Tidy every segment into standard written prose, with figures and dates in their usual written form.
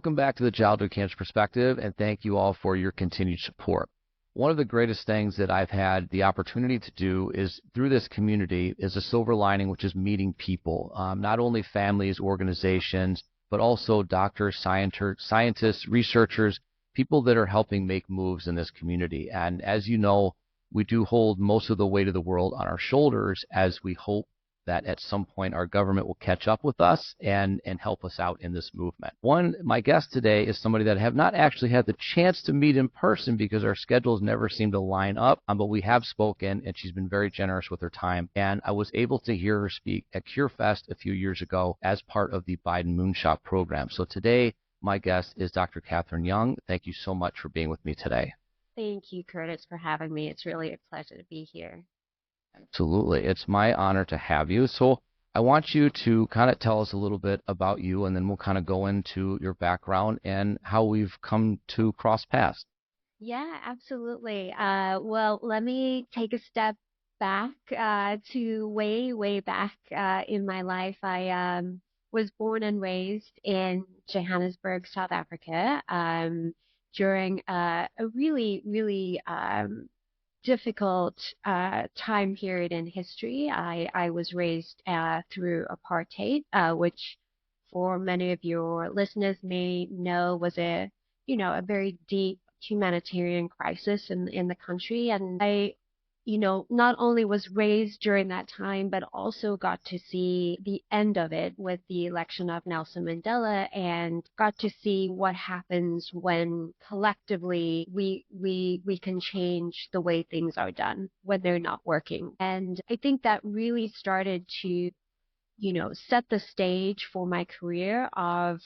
Welcome back to the Childhood Cancer Perspective, and thank you all for your continued support. One of the greatest things that I've had the opportunity to do is through this community is a silver lining, which is meeting people, not only families, organizations, but also doctors, scientists, researchers, people that are helping make moves in this community. And as you know, we do hold most of the weight of the world on our shoulders as we hope that at some point our government will catch up with us and help us out in this movement. My guest today is somebody that I have not actually had the chance to meet in person because our schedules never seem to line up, but we have spoken, and she's been very generous with her time. And I was able to hear her speak at CureFest a few years ago as part of the Biden Moonshot program. So today, my guest is Dr. Catherine Young. Thank you so much for being with me today. Thank you, Curtis, for having me. It's really a pleasure to be here. Absolutely. It's my honor to have you. So I want you to kind of tell us a little bit about you, and then we'll kind of go into your background and how we've come to cross paths. Yeah, absolutely. Well, let me take a step back to way back in my life. I was born and raised in Johannesburg, South Africa, during a really difficult time period in history. I was raised through apartheid, which for many of your listeners may know was a very deep humanitarian crisis in the country. And I not only was raised during that time, but also got to see the end of it with the election of Nelson Mandela, and got to see what happens when collectively we can change the way things are done when they're not working. And I think that really started to, set the stage for my career of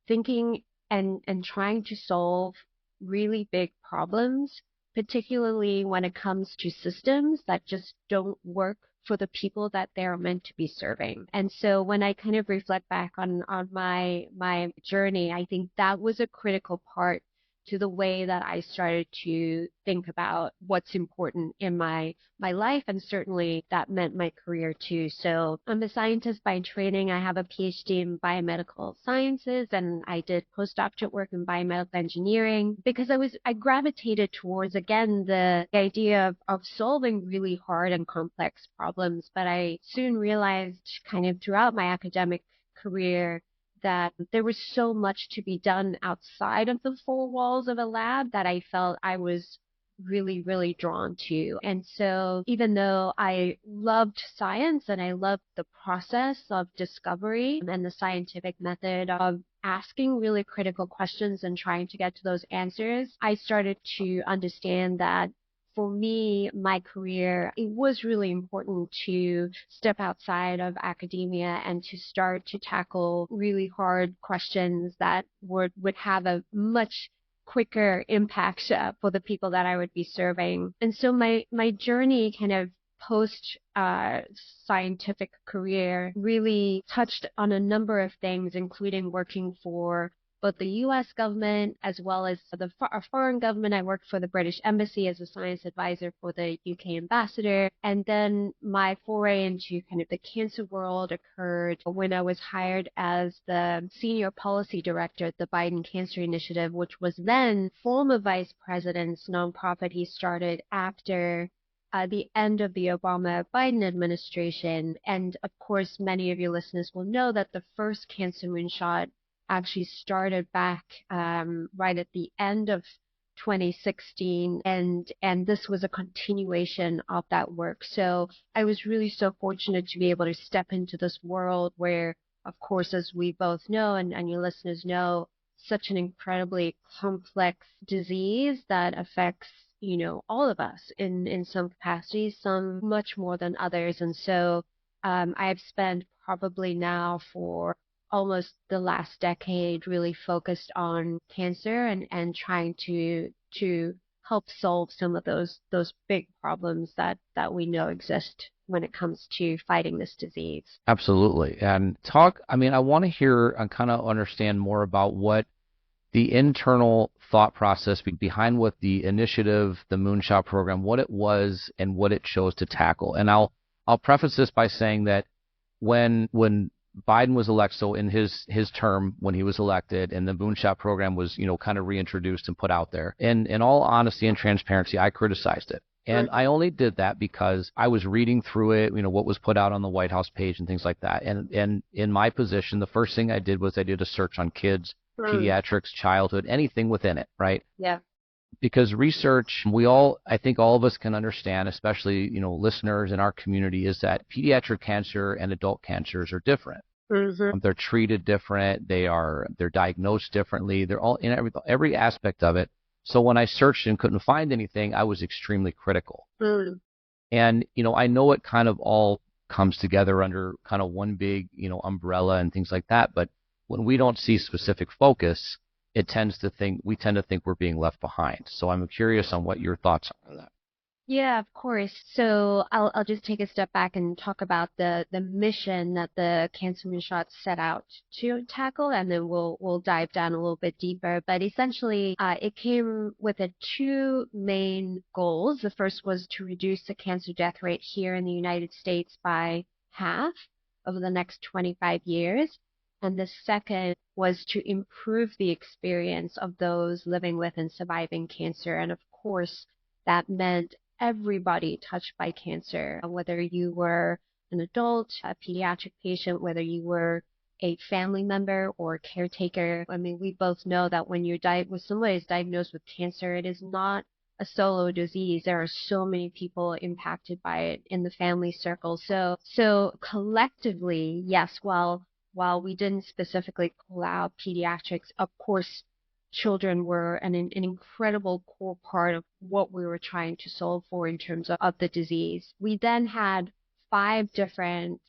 thinking and trying to solve really big problems, particularly when it comes to systems that just don't work for the people that they're meant to be serving. And so when I kind of reflect back on my journey, I think that was a critical part to the way that I started to think about what's important in my life, and certainly that meant my career too. So I'm a scientist by training. I have a PhD in biomedical sciences, and I did postdoctorate work in biomedical engineering because I gravitated towards, again, the idea of solving really hard and complex problems. But I soon realized kind of throughout my academic career that there was so much to be done outside of the four walls of a lab that I felt I was really drawn to. And so even though I loved science and I loved the process of discovery and the scientific method of asking really critical questions and trying to get to those answers, I started to understand that for me, my career, it was really important to step outside of academia and to start to tackle really hard questions that would have a much quicker impact for the people that I would be serving. And so my journey kind of post scientific career really touched on a number of things, including working for both the U.S. government as well as a foreign government. I worked for the British Embassy as a science advisor for the UK ambassador. And then my foray into kind of the cancer world occurred when I was hired as the senior policy director at the Biden Cancer Initiative, which was then former vice president's nonprofit he started after the end of the Obama-Biden administration. And of course, many of your listeners will know that the first Cancer Moonshot actually started back right at the end of 2016, and this was a continuation of that work. So I was really so fortunate to be able to step into this world where, of course, as we both know and your listeners know, such an incredibly complex disease that affects all of us in some capacities, some much more than others. And so I've spent probably now for almost the last decade really focused on cancer and trying to help solve some of those big problems that we know exist when it comes to fighting this disease. Absolutely. And I want to hear and kind of understand more about what the internal thought process behind what the initiative, the Moonshot program, what it was and what it chose to tackle. And I'll preface this by saying that when Biden was elected, so in his term when he was elected, and the Moonshot program was, kind of reintroduced and put out there. And in all honesty and transparency, I criticized it. And I only did that because I was reading through it, what was put out on the White House page and things like that. And in my position, the first thing I did was I did a search on kids, pediatrics, childhood, anything within it, right? Yeah. Because research, I think all of us can understand, especially, listeners in our community, is that pediatric cancer and adult cancers are different. Mm-hmm. They're treated different. They're diagnosed differently. They're all in every aspect of it. So when I searched and couldn't find anything, I was extremely critical. And, I know it kind of all comes together under kind of one big, umbrella and things like that. But when we don't see specific focus, we tend to think we're being left behind. So I'm curious on what your thoughts are on that. Yeah, of course. So I'll just take a step back and talk about the mission that the Cancer Moonshot set out to tackle, and then we'll dive down a little bit deeper. But essentially, it came with two main goals. The first was to reduce the cancer death rate here in the United States by half over the next 25 years. And the second was to improve the experience of those living with and surviving cancer. And of course, that meant everybody touched by cancer, whether you were an adult, a pediatric patient, whether you were a family member or caretaker. I mean, we both know that when somebody is diagnosed with cancer, it is not a solo disease. There are so many people impacted by it in the family circle. So collectively, yes, while we didn't specifically call out pediatrics, of course, children were an incredible core part of what we were trying to solve for in terms of the disease. We then had 5 different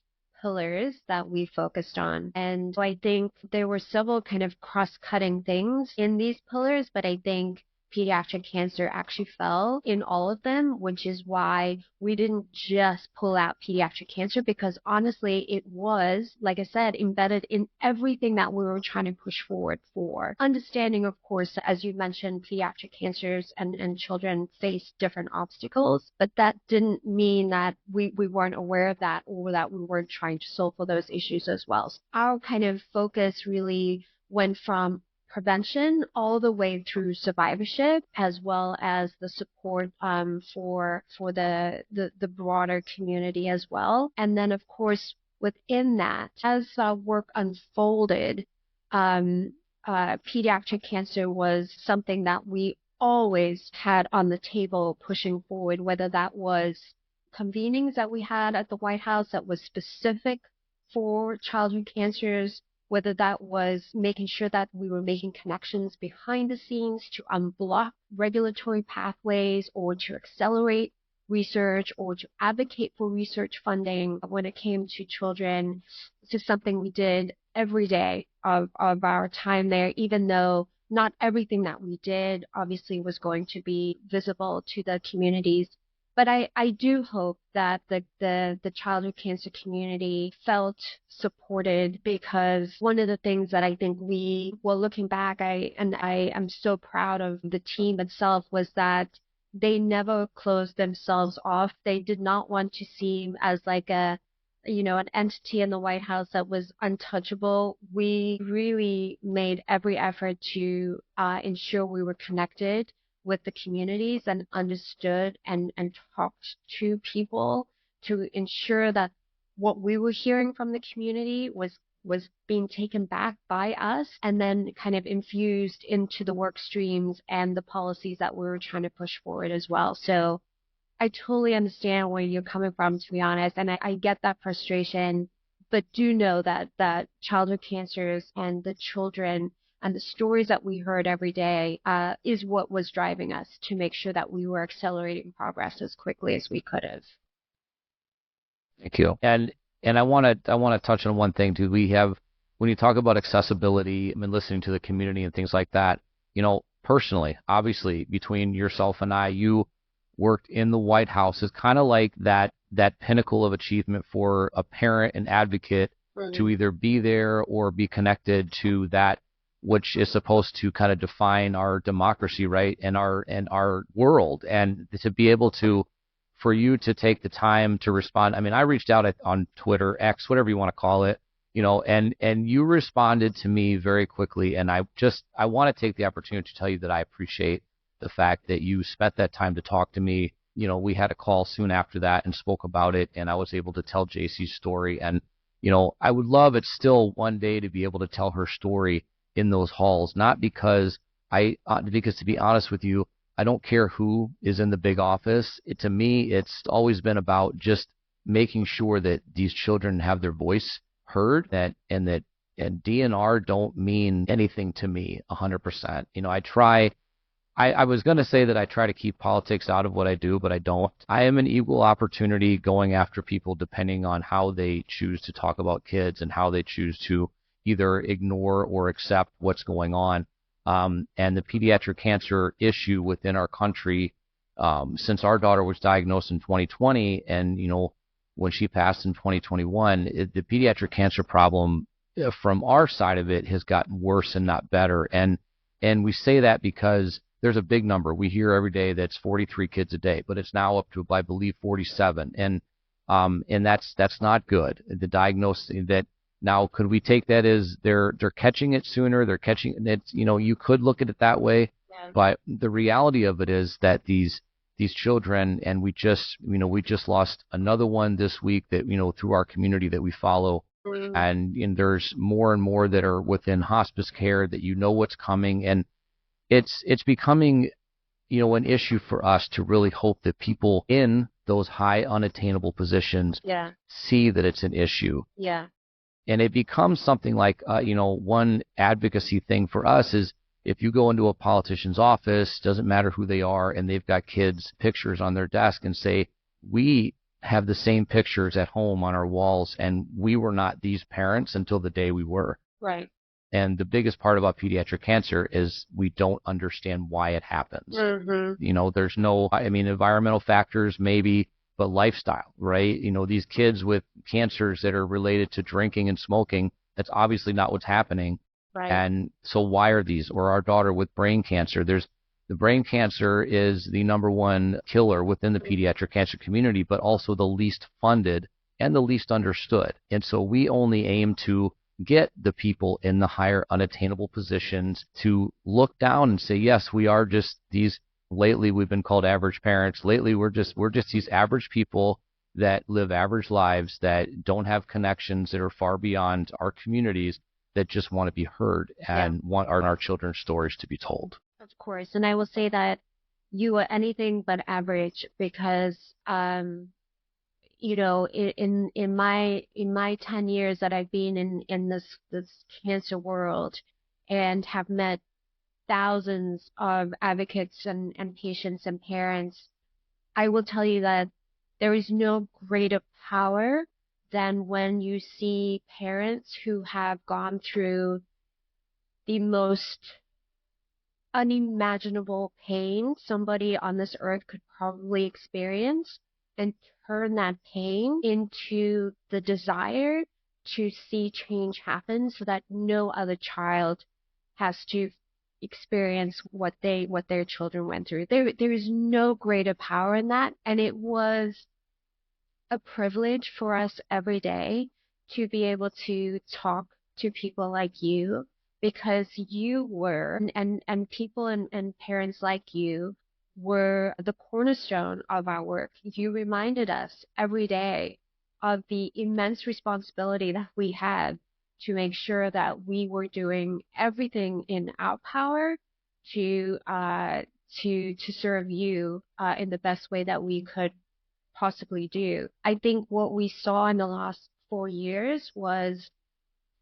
pillars that we focused on. And so I think there were several kind of cross-cutting things in these pillars, but I think pediatric cancer actually fell in all of them, which is why we didn't just pull out pediatric cancer, because honestly, it was, like I said, embedded in everything that we were trying to push forward for. Understanding, of course, as you mentioned, pediatric cancers and children face different obstacles, but that didn't mean that we weren't aware of that or that we weren't trying to solve for those issues as well. So our kind of focus really went from prevention all the way through survivorship, as well as the support for the broader community as well. And then, of course, within that, as work unfolded, pediatric cancer was something that we always had on the table pushing forward, whether that was convenings that we had at the White House that was specific for childhood cancers, whether that was making sure that we were making connections behind the scenes to unblock regulatory pathways or to accelerate research or to advocate for research funding when it came to children. This is something we did every day of our time there, even though not everything that we did obviously was going to be visible to the communities. But I do hope that the childhood cancer community felt supported, because one of the things that I think looking back, I am so proud of the team itself, was that they never closed themselves off. They did not want to seem as like an entity in the White House that was untouchable. We really made every effort to ensure we were connected with the communities and understood and talked to people to ensure that what we were hearing from the community was being taken back by us and then kind of infused into the work streams and the policies that we were trying to push forward as well. So I totally understand where you're coming from, to be honest, and I get that frustration, but do know that childhood cancers and the children and the stories that we heard every day is what was driving us to make sure that we were accelerating progress as quickly as we could have. Thank you. And I want to touch on one thing too. When you talk about accessibility and listening to the community and things like that, personally, obviously, between yourself and I, you worked in the White House. Is kind of like that pinnacle of achievement for a parent and advocate to either be there or be connected to that which is supposed to kind of define our democracy, right, and our world, and to be able to, for you to take the time to respond. I mean, I reached out on Twitter, X, whatever you want to call it, And you responded to me very quickly. And I want to take the opportunity to tell you that I appreciate the fact that you spent that time to talk to me. We had a call soon after that and spoke about it, and I was able to tell JC's story. And, I would love it still one day to be able to tell her story in those halls, not because because to be honest with you, I don't care who is in the big office. To me, it's always been about just making sure that these children have their voice heard, and DNR don't mean anything to me 100%. I was going to say that I try to keep politics out of what I do, but I don't. I am an equal opportunity going after people depending on how they choose to talk about kids and how they choose to either ignore or accept what's going on. And the pediatric cancer issue within our country, since our daughter was diagnosed in 2020 and, when she passed in 2021, the pediatric cancer problem from our side of it has gotten worse and not better. And we say that because there's a big number. We hear every day that's 43 kids a day, but it's now up to, I believe, 47. And that's not good. The diagnosis that now, could we take that as they're catching it sooner? They're catching it. You could look at it that way, yeah. But the reality of it is that these children, and we just lost another one this week that, through our community that we follow. Mm-hmm. And there's more and more that are within hospice care that what's coming. And it's becoming, an issue for us to really hope that people in those high unattainable positions see that it's an issue. Yeah. And it becomes something like, one advocacy thing for us is if you go into a politician's office, doesn't matter who they are, and they've got kids' pictures on their desk and say, we have the same pictures at home on our walls, and we were not these parents until the day we were. Right. And the biggest part about pediatric cancer is we don't understand why it happens. Mm-hmm. There's no, environmental factors maybe, but lifestyle, right? These kids with cancers that are related to drinking and smoking, that's obviously not what's happening. Right. And so why are these? Or our daughter with brain cancer, the brain cancer is the number one killer within the pediatric cancer community, but also the least funded and the least understood. And so we only aim to get the people in the higher unattainable positions to look down and say, yes, we are just these. Lately, we've been called average parents. Lately, we're just these average people that live average lives, that don't have connections, that are far beyond our communities, that just want to be heard and want our children's stories to be told. Of course. And I will say that you are anything but average because, in my 10 years that I've been in this cancer world and have met thousands of advocates and patients and parents, I will tell you that there is no greater power than when you see parents who have gone through the most unimaginable pain somebody on this earth could probably experience and turn that pain into the desire to see change happen so that no other child has to experience what their children went through. There is no greater power in that, and it was a privilege for us every day to be able to talk to people like you, because you were and people and parents like you were the cornerstone of our work. You reminded us every day of the immense responsibility that we had to make sure that we were doing everything in our power to serve you in the best way that we could possibly do. I think what we saw in the last 4 years was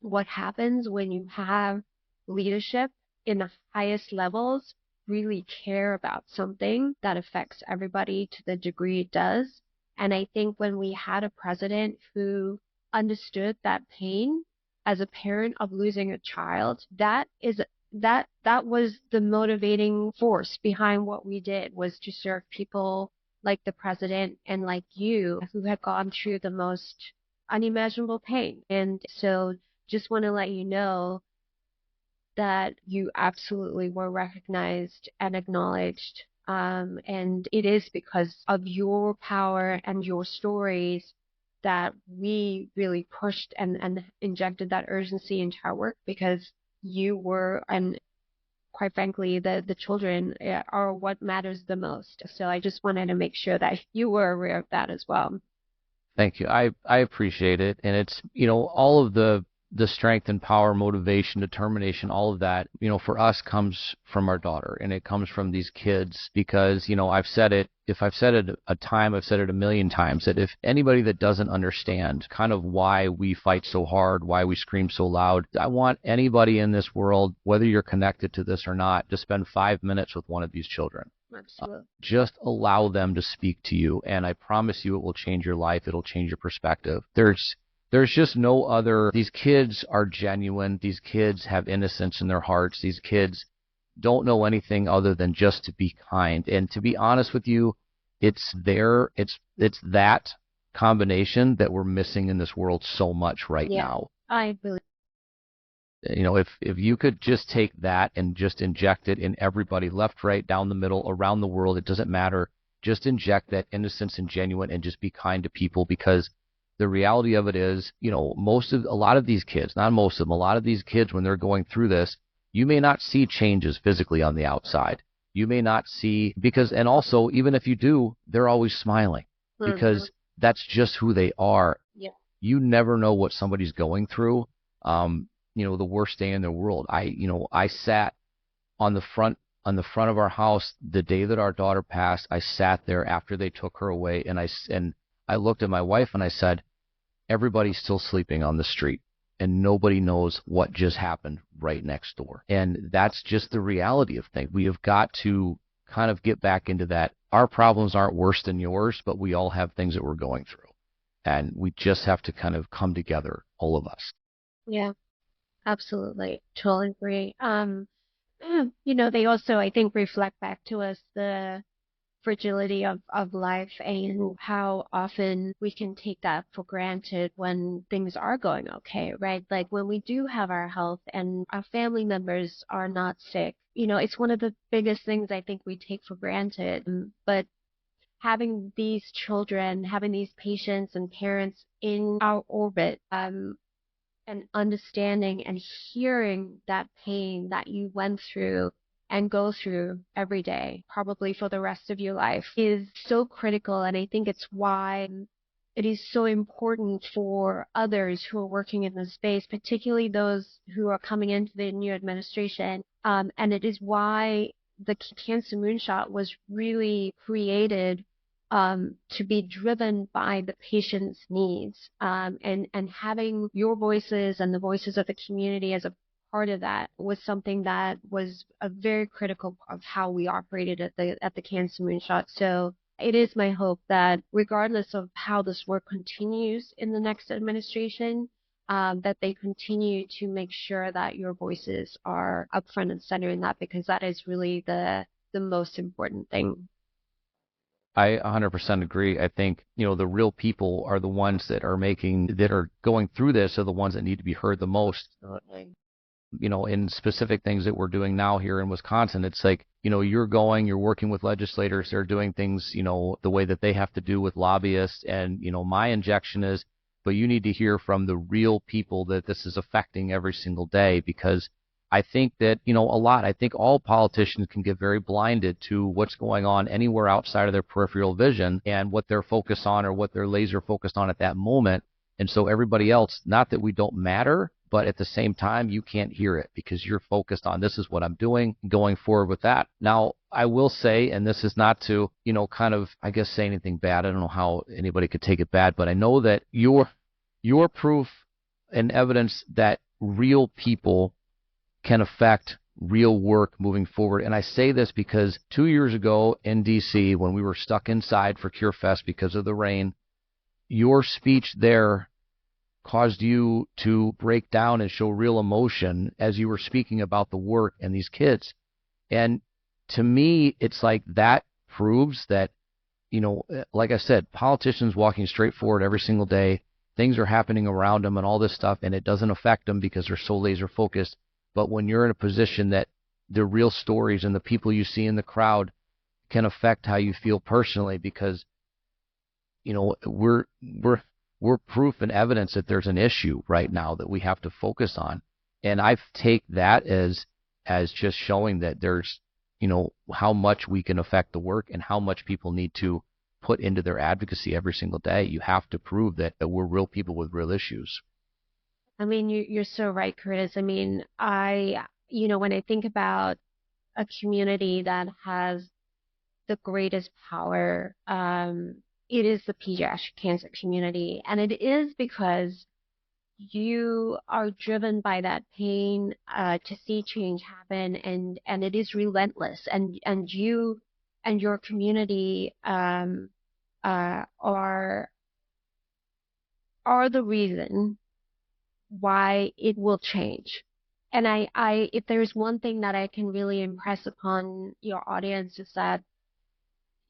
what happens when you have leadership in the highest levels really care about something that affects everybody to the degree it does. And I think when we had a president who understood that pain as a parent of losing a child, that was the motivating force behind what we did, was to serve people like the president and like you who had gone through the most unimaginable pain. And so just want to let you know that you absolutely were recognized and acknowledged. And it is because of your power and your stories that we really pushed and injected that urgency into our work, because you were, and quite frankly, the children are what matters the most. So I just wanted to make sure that you were aware of that as well. Thank you. I appreciate it. And it's, all of the strength and power, motivation, determination, all of that, for us comes from our daughter, and it comes from these kids because, I've said it, if I've said it a time, I've said it a million times, that if anybody that doesn't understand kind of why we fight so hard, why we scream so loud, I want anybody in this world, whether you're connected to this or not, to spend 5 minutes with one of these children. Absolutely. Just allow them to speak to you, and I promise you it will change your life. It'll change your perspective. There's just no other. These kids are genuine. These kids have innocence in their hearts. These kids don't know anything other than just to be kind. And to be honest with you, it's that combination that we're missing in this world so much right now. I believe. If you could just take that and just inject it in everybody, left, right, down the middle, around the world, it doesn't matter. Just inject that innocence and genuine and just be kind to people, because the reality of it is, a lot of these kids, not most of them, a lot of these kids, when they're going through this, you may not see changes physically on the outside. You may not see, and also, even if you do, they're always smiling because that's just who they are. Yeah. You never know what somebody's going through. The worst day in the world. I sat on the front of our house the day that our daughter passed. I sat there after they took her away, and I looked at my wife and I said, everybody's still sleeping on the street, and nobody knows what just happened right next door. And that's just the reality of things. We have got to kind of get back into that. Our problems aren't worse than yours, but we all have things that we're going through, and we just have to kind of come together, all of us. Yeah. Absolutely. Totally agree. They also, I think, reflect back to us the fragility of life and how often we can take that for granted when things are going okay, right? Like when we do have our health and our family members are not sick, it's one of the biggest things I think we take for granted. But having these children, having these patients and parents in our orbit, and understanding and hearing that pain that you went through and go through every day, probably for the rest of your life, is so critical. And I think it's why it is so important for others who are working in this space, particularly those who are coming into the new administration. And it is why the Cancer Moonshot was really created to be driven by the patient's needs, and having your voices and the voices of the community as a part of that was something that was a very critical part of how we operated at the Cancer Moonshot. So it is my hope that regardless of how this work continues in the next administration, that they continue to make sure that your voices are up front and center in that, because that is really the most important thing. I 100% agree. I think, the real people are the ones that are going through this, are the ones that need to be heard the most. Absolutely. In specific things that we're doing now here in Wisconsin, it's like, you're working with legislators, they're doing things, the way that they have to do with lobbyists. And, my injection is, but you need to hear from the real people that this is affecting every single day, because I think that, I think all politicians can get very blinded to what's going on anywhere outside of their peripheral vision and what they're focused on or what they're laser focused on at that moment. And so everybody else, not that we don't matter, but at the same time, you can't hear it because you're focused on, this is what I'm doing, going forward with that. Now, I will say, and this is not to, kind of, I guess, say anything bad. I don't know how anybody could take it bad, but I know that your proof and evidence that real people can affect real work moving forward. And I say this because 2 years ago in D.C., when we were stuck inside for CureFest because of the rain, your speech there caused you to break down and show real emotion as you were speaking about the work and these kids. And to me, it's like that proves that, like I said, politicians walking straight forward every single day, things are happening around them and all this stuff, and it doesn't affect them because they're so laser focused. But when you're in a position that the real stories and the people you see in the crowd can affect how you feel personally, because, we're we're proof and evidence that there's an issue right now that we have to focus on. And I take that as just showing that there's, how much we can affect the work and how much people need to put into their advocacy every single day. You have to prove that we're real people with real issues. I mean, you're so right, Curtis. I mean, when I think about a community that has the greatest power, it is the pediatric cancer community. And it is because you are driven by that pain to see change happen, and it is relentless. And you and your community are the reason why it will change. And if there's one thing that I can really impress upon your audience is that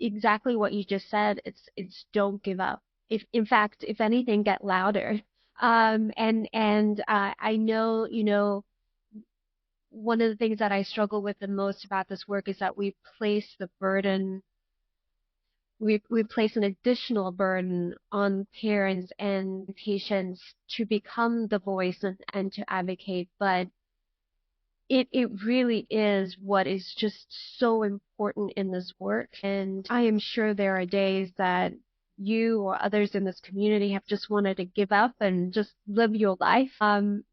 exactly what you just said, it's don't give up. In fact, if anything, get louder. I know, one of the things that I struggle with the most about this work is that we place an additional burden on parents and patients to become the voice and to advocate, but it really is what is just so important in this work. And I am sure there are days that you or others in this community have just wanted to give up and just live your life. And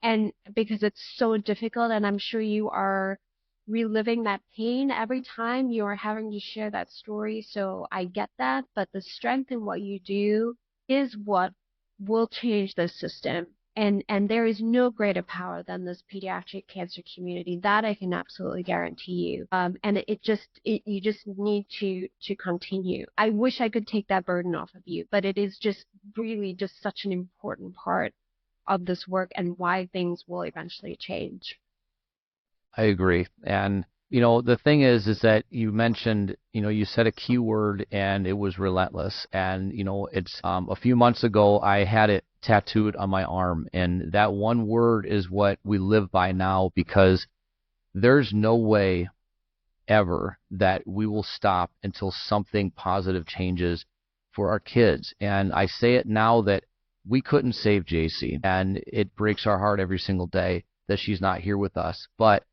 because it's so difficult, and I'm sure you are reliving that pain every time you are having to share that story. So I get that, but the strength in what you do is what will change the system. And there is no greater power than this pediatric cancer community. That I can absolutely guarantee you. And you just need to continue. I wish I could take that burden off of you, but it is just really just such an important part of this work and why things will eventually change. I agree. And, the thing is that you mentioned, you said a key word and it was relentless. And, it's a few months ago, I had it tattooed on my arm. And that one word is what we live by now, because there's no way ever that we will stop until something positive changes for our kids. And I say it now that we couldn't save JC, and it breaks our heart every single day that she's not here with us. But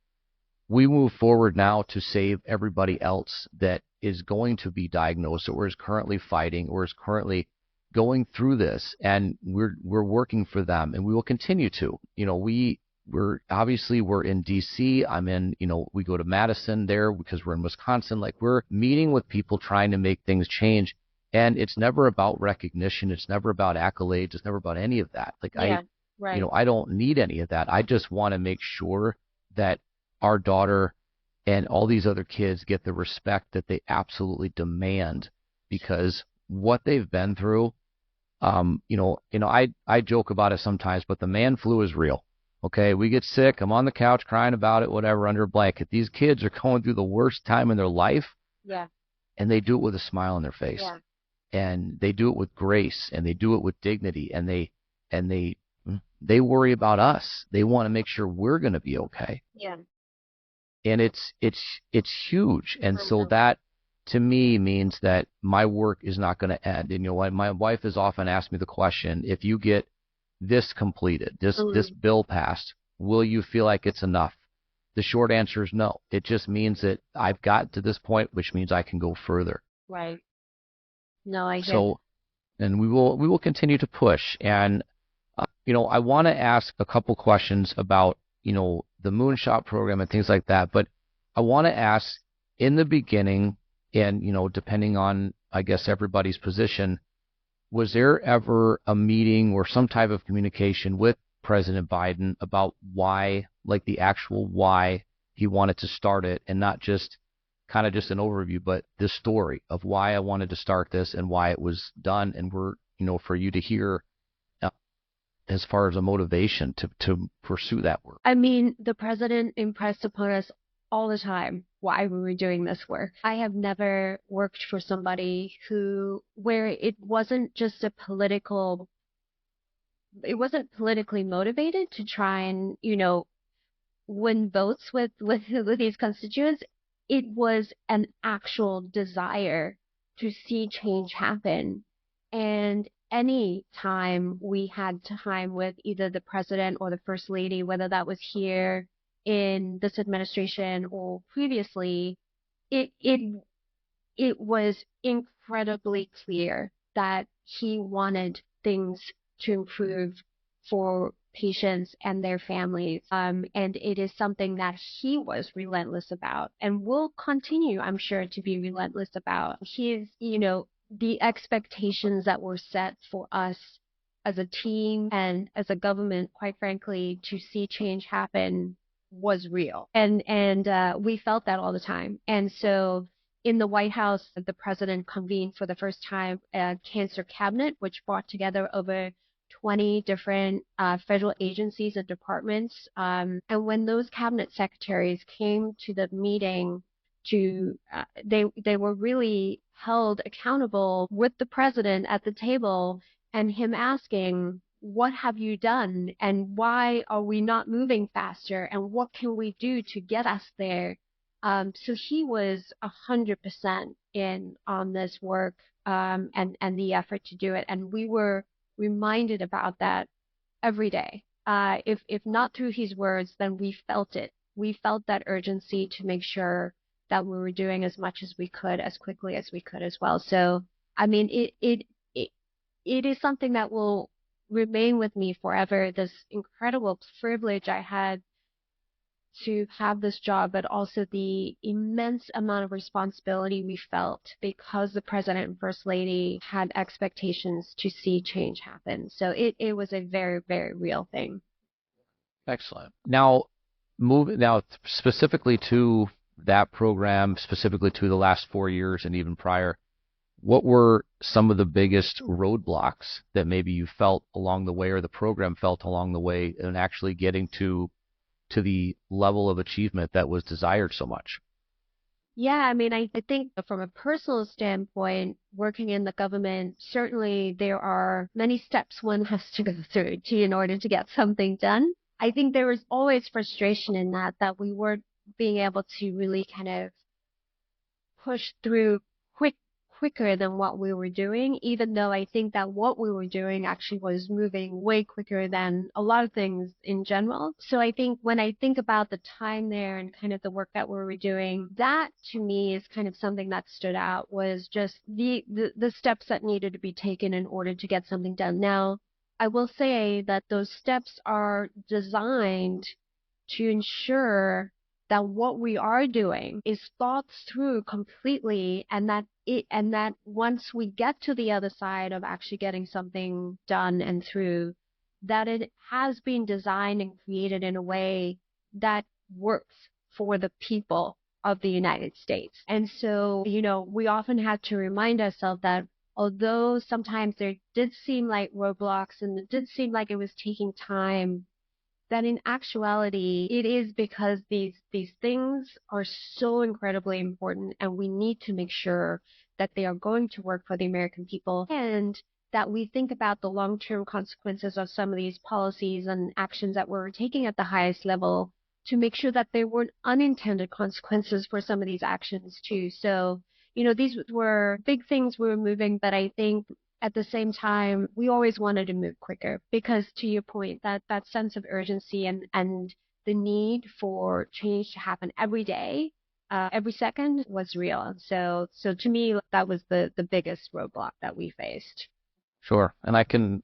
we move forward now to save everybody else that is going to be diagnosed or is currently fighting or is currently going through this, and we're working for them, and we will continue to. We're in DC. I'm in, we go to Madison there because we're in Wisconsin. Like, we're meeting with people trying to make things change, and it's never about recognition. It's never about accolades. It's never about any of that. Like, yeah, right. I don't need any of that. I just want to make sure that our daughter and all these other kids get the respect that they absolutely demand, because what they've been through, I joke about it sometimes, but the man flu is real. Okay, we get sick. I'm on the couch crying about it, whatever, under a blanket. These kids are going through the worst time in their life. Yeah. And they do it with a smile on their face. Yeah. And they do it with grace, and they do it with dignity, and they worry about us. They want to make sure we're going to be okay. Yeah. And it's huge. And so that, to me, means that my work is not going to end. And my wife has often asked me the question, if you get this completed, this bill passed, will you feel like it's enough? The short answer is no. It just means that I've got to this point, which means I can go further. Right. No, I get so, and we will continue to push. And I want to ask a couple questions about the Moonshot program and things like that. But I want to ask, in the beginning, and depending on, I guess, everybody's position, was there ever a meeting or some type of communication with President Biden about why, like the actual why he wanted to start it, and not just kind of just an overview, but the story of why I wanted to start this and why it was done, and for you to hear as far as a motivation to pursue that work? I mean, the president impressed upon us all the time why we were doing this work. I have never worked for somebody where it wasn't just it wasn't politically motivated to try and, win votes with these constituents. It was an actual desire to see change happen. And any time we had time with either the president or the first lady, whether that was here in this administration or previously, it it it was incredibly clear that he wanted things to improve for patients and their families. And it is something that he was relentless about and will continue, I'm sure, to be relentless about. The expectations that were set for us as a team and as a government, quite frankly, to see change happen was real. And we felt that all the time. And so in the White House, the president convened for the first time a cancer cabinet, which brought together over 20 different federal agencies and departments. And when those cabinet secretaries came to the meeting, they were really held accountable with the president at the table and him asking, what have you done and why are we not moving faster and what can we do to get us there? So he was 100% in on this work and the effort to do it, and we were reminded about that every day. If not through his words, then we felt it. We felt that urgency to make sure that we were doing as much as we could, as quickly as we could as well. So, I mean, it is something that will remain with me forever. This incredible privilege I had to have this job, but also the immense amount of responsibility we felt because the president and first lady had expectations to see change happen. So it was a very, very real thing. Excellent. Now, specifically to that program, specifically to the last 4 years and even prior, what were some of the biggest roadblocks that maybe you felt along the way or the program felt along the way in actually getting to the level of achievement that was desired so much? Yeah, I mean, I think from a personal standpoint, working in the government, certainly there are many steps one has to go through in order to get something done. I think there was always frustration in that we weren't being able to really kind of push through quicker than what we were doing, even though I think that what we were doing actually was moving way quicker than a lot of things in general. So I think when I think about the time there and kind of the work that we were doing, that to me is kind of something that stood out, was just the steps that needed to be taken in order to get something done. Now, I will say that those steps are designed to ensure that what we are doing is thought through completely, and that once we get to the other side of actually getting something done and through, that it has been designed and created in a way that works for the people of the United States. And so, we often had to remind ourselves that although sometimes there did seem like roadblocks and it did seem like it was taking time, that in actuality, it is because these things are so incredibly important, and we need to make sure that they are going to work for the American people, and that we think about the long-term consequences of some of these policies and actions that we're taking at the highest level to make sure that there weren't unintended consequences for some of these actions too. So, these were big things we were moving, but I think at the same time, we always wanted to move quicker because, to your point, that sense of urgency and the need for change to happen every day, every second was real. So to me, that was the biggest roadblock that we faced. Sure. And I can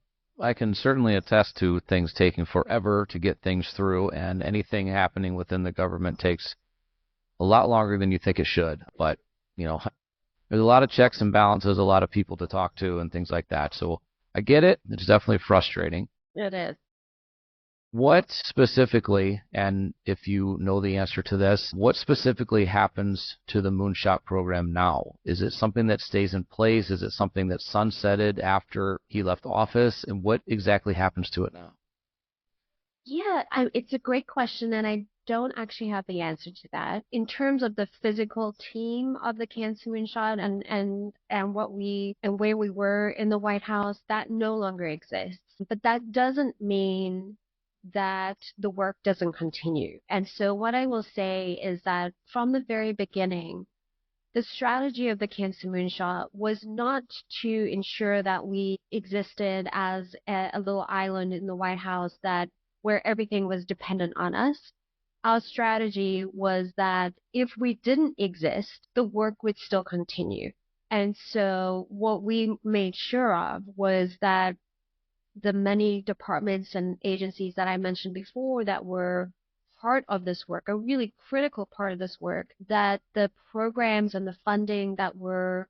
certainly attest to things taking forever to get things through, and anything happening within the government takes a lot longer than you think it should. But, there's a lot of checks and balances, a lot of people to talk to and things like that. So I get it. It's definitely frustrating. It is. What specifically, and if you know the answer to this, what specifically happens to the Moonshot program now? Is it something that stays in place? Is it something that sunsetted after he left office? And what exactly happens to it now? Yeah, it's a great question, and I don't actually have the answer to that. In terms of the physical team of the Cancer Moonshot and where we were in the White House, that no longer exists. But that doesn't mean that the work doesn't continue. And so what I will say is that from the very beginning, The strategy of the Cancer Moonshot was not to ensure that we existed as a little island in the White House that where everything was dependent on us. Our strategy was that if we didn't exist, the work would still continue. And so what we made sure of was that the many departments and agencies that I mentioned before that were part of this work, a really critical part of this work, that the programs and the funding that were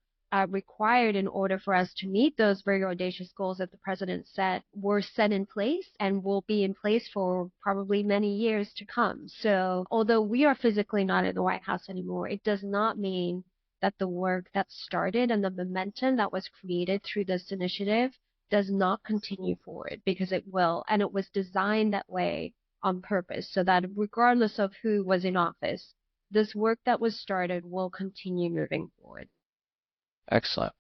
required in order for us to meet those very audacious goals that the president set were set in place and will be in place for probably many years to come. So although we are physically not in the White House anymore, it does not mean that the work that started and the momentum that was created through this initiative does not continue forward, because it will. And it was designed that way on purpose so that regardless of who was in office, this work that was started will continue moving forward. Excellent.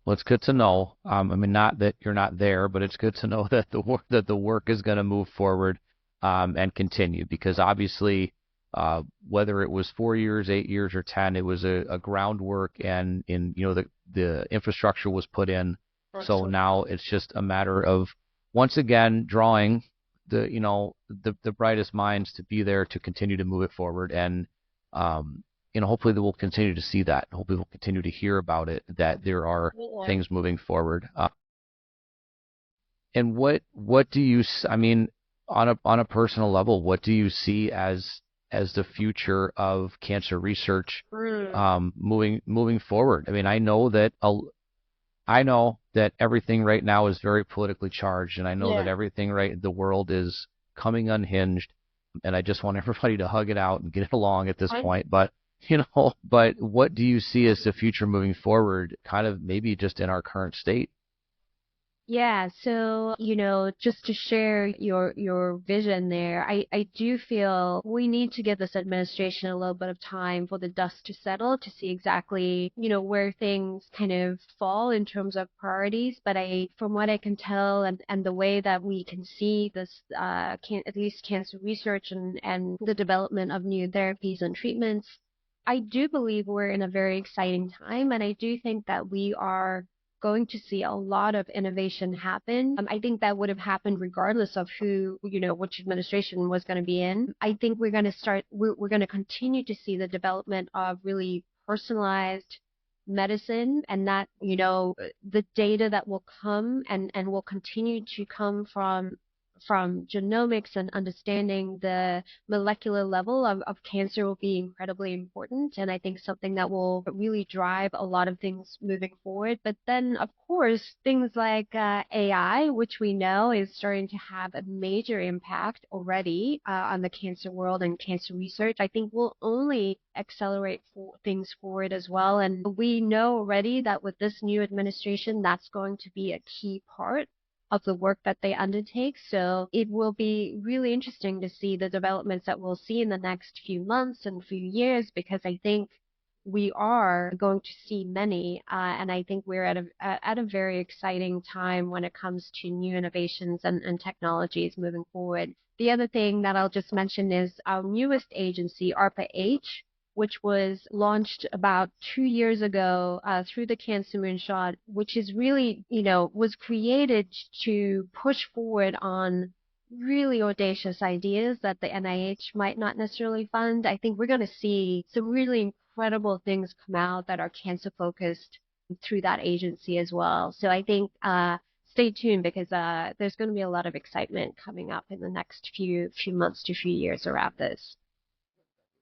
Well, it's good to know. I mean, not that you're not there, but it's good to know that the work is going to move forward and continue, because obviously, whether it was 4 years, 8 years, or 10, it was a groundwork, and the infrastructure was put in. So now it's just a matter of, once again, drawing the brightest minds to be there to continue to move it forward. And hopefully we'll continue to see that. Hopefully we'll continue to hear about it, that there are things moving forward. And what do you, I mean, on a personal level, what do you see as the future of cancer research moving forward? I mean, I know that everything right now is very politically charged, and I know that everything the world is coming unhinged, and I just want everybody to hug it out and get it along at this point. But what do you see as the future moving forward, kind of maybe just in our current state? Yeah, so, just to share your vision there, I do feel we need to give this administration a little bit of time for the dust to settle to see exactly, where things kind of fall in terms of priorities. But from what I can tell and the way that we can see this, at least cancer research and the development of new therapies and treatments, I do believe we're in a very exciting time, and I do think that we are going to see a lot of innovation happen. I think that would have happened regardless of which administration was going to be in. I think we're going to continue to see the development of really personalized medicine, and that, the data that will come and will continue to come from genomics and understanding the molecular level of cancer will be incredibly important. And I think something that will really drive a lot of things moving forward. But then, of course, things like AI, which we know is starting to have a major impact already on the cancer world and cancer research, I think will only accelerate things forward as well. And we know already that with this new administration, that's going to be a key part of the work that they undertake. So it will be really interesting to see the developments that we'll see in the next few months and few years, because I think we are going to see many, and I think we're at a very exciting time when it comes to new innovations and technologies moving forward. The other thing that I'll just mention is our newest agency, ARPA-H, which was launched about 2 years ago through the Cancer Moonshot, which is really, was created to push forward on really audacious ideas that the NIH might not necessarily fund. I think we're going to see some really incredible things come out that are cancer focused through that agency as well. So I think stay tuned, because there's going to be a lot of excitement coming up in the next few months to few years around this.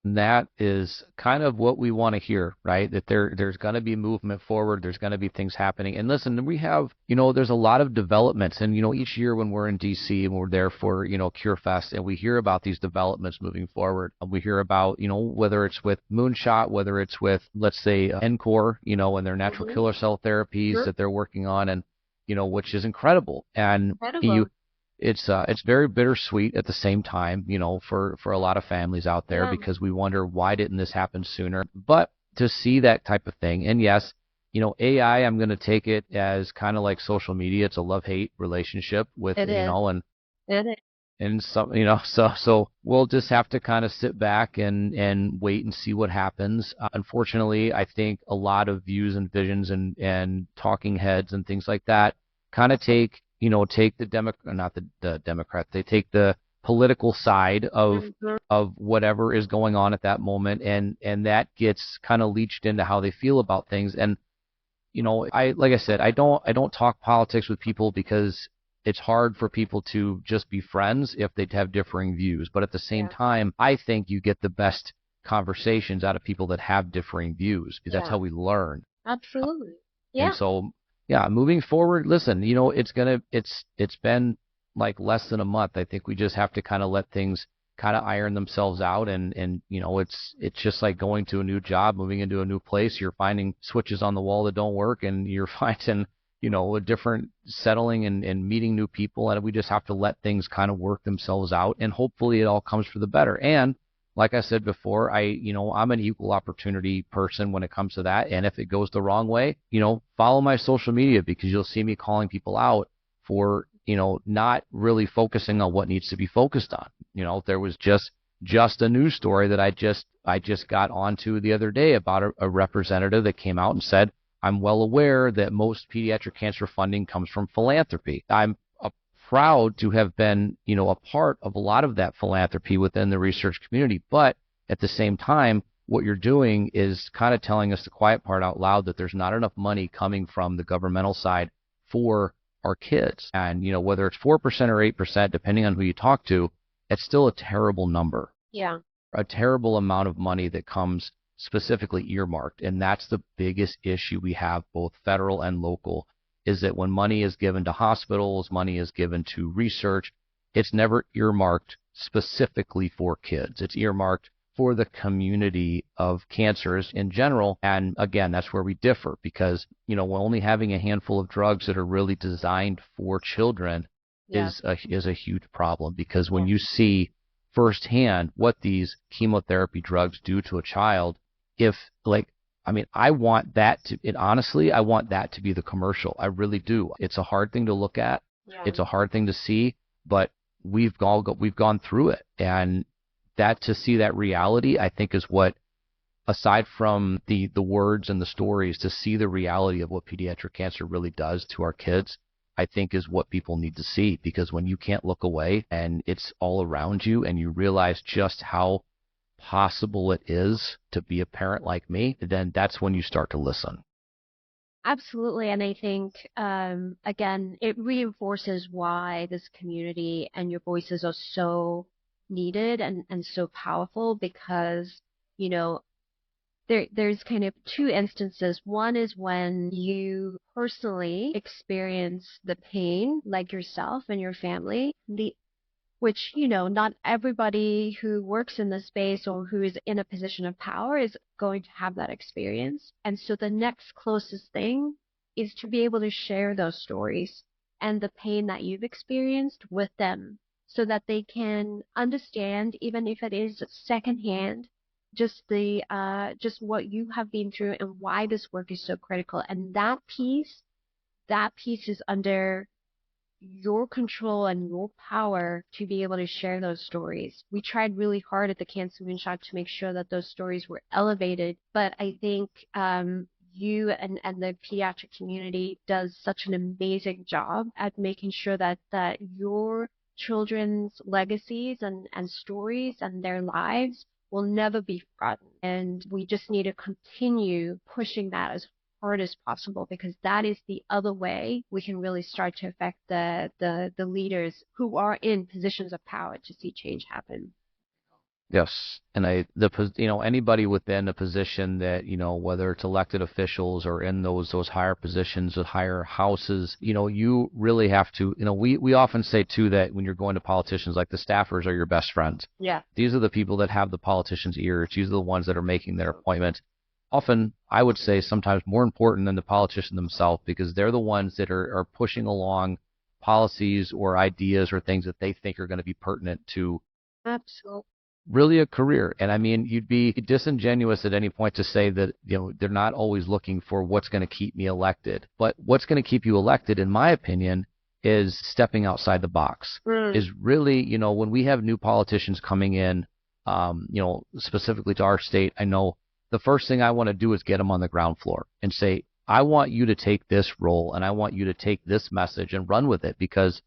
That is kind of what we want to hear, right? That there's going to be movement forward. There's going to be things happening. And listen, we have, there's a lot of developments. And, each year when we're in D.C. and we're there for, CureFest, and we hear about these developments moving forward, we hear about, whether it's with Moonshot, whether it's with, let's say, NCORE, and their natural killer cell therapies that they're working on, and, which is incredible. And it's very bittersweet at the same time, for a lot of families out there, because we wonder, why didn't this happen sooner? But to see that type of thing, and yes, AI, I'm going to take it as kind of like social media. It's a love-hate relationship with, and And so we'll just have to kind of sit back and wait and see what happens. Unfortunately, I think a lot of views and visions and talking heads and things like that kind of take the not the Democrat, they take the political side of whatever is going on at that moment, and that gets kind of leached into how they feel about things. And like I said, I don't talk politics with people because it's hard for people to just be friends if they have differing views. But at the same time, I think you get the best conversations out of people that have differing views, because that's how we learn. Absolutely. And so, moving forward, listen, it's been like less than a month. I think we just have to kind of let things kind of iron themselves out, and it's just like going to a new job, moving into a new place. You're finding switches on the wall that don't work, and you're finding a different settling and meeting new people, and we just have to let things kind of work themselves out, and hopefully it all comes for the better. And like I said before, I'm an equal opportunity person when it comes to that. And if it goes the wrong way, follow my social media, because you'll see me calling people out for not really focusing on what needs to be focused on. There was just a news story that I just got onto the other day about a representative that came out and said, I'm well aware that most pediatric cancer funding comes from philanthropy. I'm proud to have been, a part of a lot of that philanthropy within the research community. But at the same time, what you're doing is kind of telling us the quiet part out loud, that there's not enough money coming from the governmental side for our kids. And, whether it's 4% or 8%, depending on who you talk to, it's still a terrible number. Yeah. A terrible amount of money that comes specifically earmarked. And that's the biggest issue we have, both federal and local, is that when money is given to hospitals, money is given to research, it's never earmarked specifically for kids. It's earmarked for the community of cancers in general. And again, that's where we differ, because, we're only having a handful of drugs that are really designed for children is a huge problem, because when you see firsthand what these chemotherapy drugs do to a child, I want that to be the commercial. I really do. It's a hard thing to look at. Yeah. It's a hard thing to see, but we've gone through it. And that, to see that reality, I think, is what, aside from the words and the stories, to see the reality of what pediatric cancer really does to our kids, I think is what people need to see. Because when you can't look away and it's all around you, and you realize just how possible it is to be a parent like me, then that's when you start to listen. Absolutely. And I think, again, it reinforces why this community and your voices are so needed and so powerful, because, there's kind of two instances. One is when you personally experience the pain, like yourself and your family, which, not everybody who works in the space or who is in a position of power is going to have that experience. And so the next closest thing is to be able to share those stories and the pain that you've experienced with them, so that they can understand, even if it is secondhand, just what you have been through and why this work is so critical. And that piece is under your control and your power to be able to share those stories. We tried really hard at the Cancer Moonshot to make sure that those stories were elevated, but I think you and the pediatric community does such an amazing job at making sure that your children's legacies and stories and their lives will never be forgotten. And we just need to continue pushing that as hard as possible, because that is the other way we can really start to affect the leaders who are in positions of power to see change happen. Yes, and anybody within a position that, whether it's elected officials or in those higher positions with higher houses, you really have to, we often say too that when you're going to politicians, like, the staffers are your best friends. Yeah. These are the people that have the politicians' ears. These are the ones that are making their appointments. Often, I would say sometimes more important than the politician themselves, because they're the ones that are pushing along policies or ideas or things that they think are going to be pertinent to Absolutely. Really a career. And I mean, you'd be disingenuous at any point to say that, they're not always looking for what's going to keep me elected. But what's going to keep you elected, in my opinion, is stepping outside the box. Is really, when we have new politicians coming in, specifically to our state, I know the first thing I want to do is get them on the ground floor and say, I want you to take this role and I want you to take this message and run with it because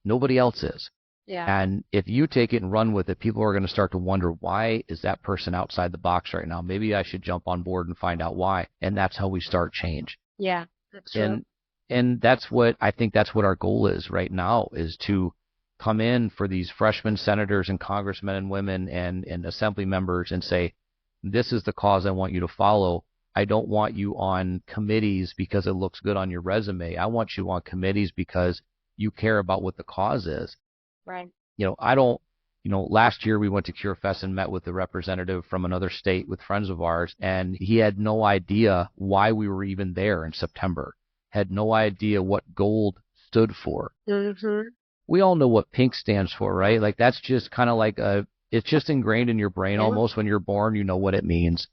nobody else is. Yeah. And if you take it and run with it, people are going to start to wonder, why is that person outside the box right now? Maybe I should jump on board and find out why. And that's how we start change. Yeah, that's true. And that's what I think that's what our goal is right now, is to come in for these freshman senators and congressmen and women and assembly members and say, this is the cause I want you to follow. I don't want you on committees because it looks good on your resume. I want you on committees because you care about what the cause is. Right. Last year we went to CureFest and met with the representative from another state with friends of ours, and he had no idea why we were even there in September, had no idea what gold stood for. Mm-hmm. We all know what pink stands for, right? Like that's just kind of like it's just ingrained in your brain almost when you're born, you know what it means.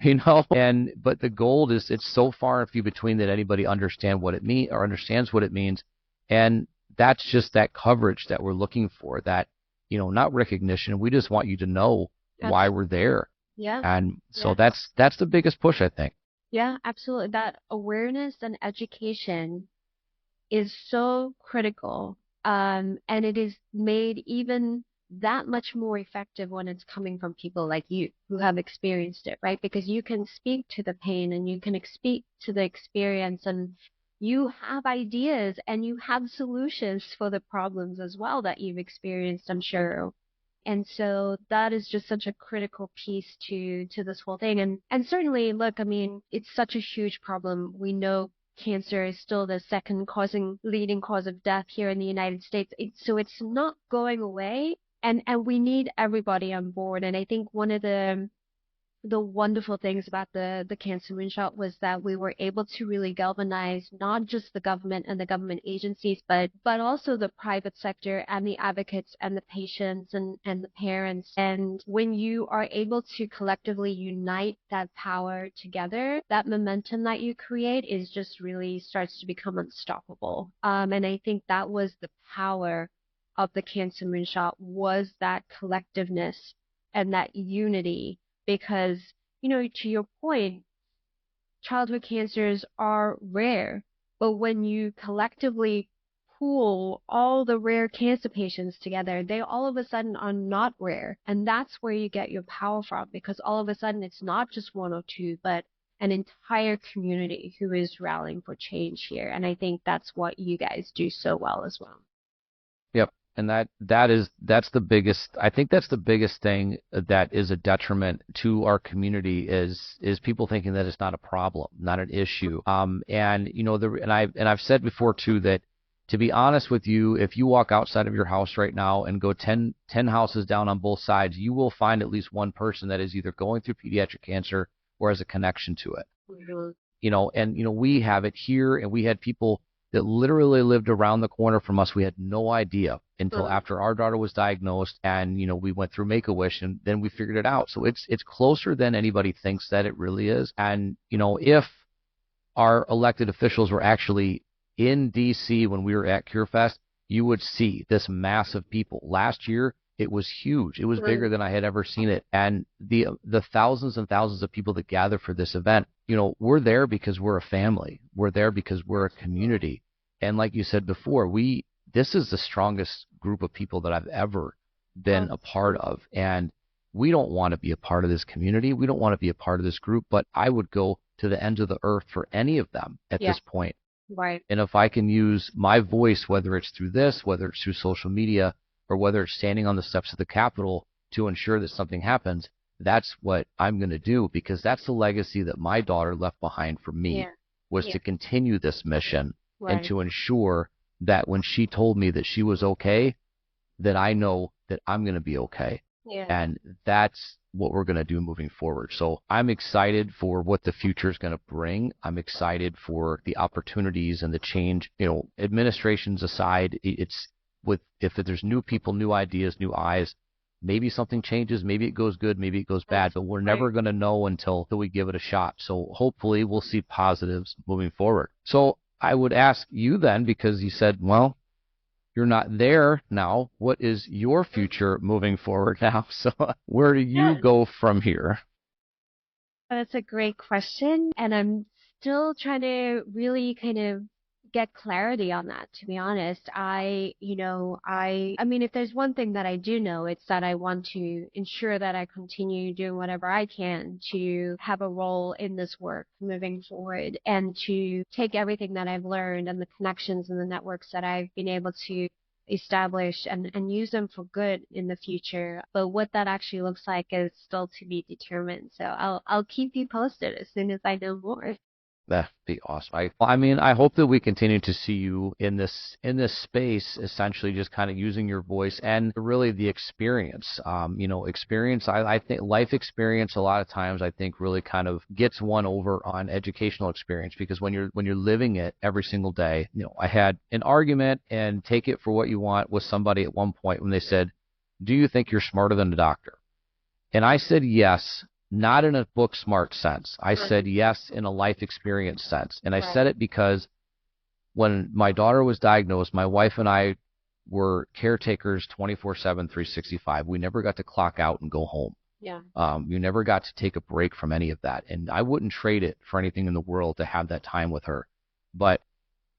But the gold it's so far and few between that anybody understands what it means. And that's just that coverage that we're looking for, that, not recognition. We just want you to know why we're there. Yeah. And so that's the biggest push, I think. Yeah, absolutely. That awareness and education is so critical. And it is made even that much more effective when it's coming from people like you who have experienced it, right? Because you can speak to the pain and you can speak to the experience, and you have ideas and you have solutions for the problems as well that you've experienced, I'm sure. And so that is just such a critical piece to this whole thing. And certainly, look, I mean, it's such a huge problem. We know cancer is still the second leading cause of death here in the United States. So it's not going away. And we need everybody on board. And I think one of the wonderful things about the Cancer Moonshot was that we were able to really galvanize not just the government and the government agencies, but also the private sector and the advocates and the patients and the parents. And when you are able to collectively unite that power together, that momentum that you create is just really starts to become unstoppable. And I think that was the power of the Cancer Moonshot, was that collectiveness and that unity. Because, to your point, childhood cancers are rare, but when you collectively pool all the rare cancer patients together, they all of a sudden are not rare. And that's where you get your power from, because all of a sudden it's not just one or two, but an entire community who is rallying for change here. And I think that's what you guys do so well as well. Yep. And that's the biggest, I think that's the biggest thing that is a detriment to our community is people thinking that it's not a problem, not an issue. And I've said before too, that to be honest with you, if you walk outside of your house right now and go 10 houses down on both sides, you will find at least one person that is either going through pediatric cancer or has a connection to it. Mm-hmm. We have it here, and we had people that literally lived around the corner from us. We had no idea until after our daughter was diagnosed, and we went through Make-A-Wish, and then we figured it out. So it's closer than anybody thinks that it really is. And if our elected officials were actually in DC when we were at CureFest, you would see this mass of people. Last year it was huge. It was bigger than I had ever seen it. And the thousands and thousands of people that gather for this event, we're there because we're a family. We're there because we're a community. And like you said before, this is the strongest group of people that I've ever been a part of. And we don't want to be a part of this community. We don't want to be a part of this group, but I would go to the ends of the earth for any of them at this point. Right. And if I can use my voice, whether it's through this, whether it's through social media, or whether it's standing on the steps of the Capitol to ensure that something happens, that's what I'm going to do, because that's the legacy that my daughter left behind for me, was to continue this mission and to ensure that when she told me that she was okay, that I know that I'm going to be okay. Yeah. And that's what we're going to do moving forward. So I'm excited for what the future is going to bring. I'm excited for the opportunities and the change. Administrations aside, if there's new people, new ideas, new eyes, maybe something changes, maybe it goes good, maybe it goes bad, but we're never going to know until we give it a shot. So hopefully we'll see positives moving forward. So I would ask you then, because you said, well, you're not there now. What is your future moving forward now? So where do you Yeah. go from here? That's a great question. And I'm still trying to really kind of get clarity on that, to be honest. I mean, if there's one thing that I do know, it's that I want to ensure that I continue doing whatever I can to have a role in this work moving forward and to take everything that I've learned and the connections and the networks that I've been able to establish and use them for good in the future. But what that actually looks like is still to be determined. So I'll keep you posted as soon as I know more. That'd be awesome. I mean, I hope that we continue to see you in this space, essentially just kind of using your voice and really the experience. Experience. I think life experience a lot of times I think really kind of gets one over on educational experience, because when you're living it every single day. I had an argument, and take it for what you want, with somebody at one point when they said, "Do you think you're smarter than a doctor?" And I said yes, not in a book smart sense. I said yes in a life experience sense. And I said it because when my daughter was diagnosed, my wife and I were caretakers 24/7, 365. We never got to clock out and go home. Yeah. You never got to take a break from any of that. And I wouldn't trade it for anything in the world to have that time with her. But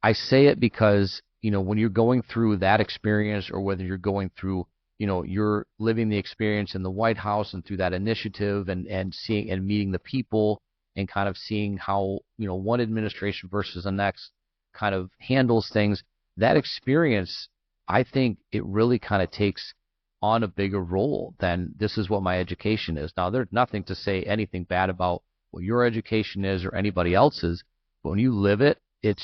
I say it because, when you're going through that experience, or whether you're going through, you're living the experience in the White House and through that initiative, and seeing and meeting the people, and kind of seeing how, one administration versus the next kind of handles things. That experience, I think it really kind of takes on a bigger role than this is what my education is. Now, there's nothing to say anything bad about what your education is or anybody else's, but when you live it, it's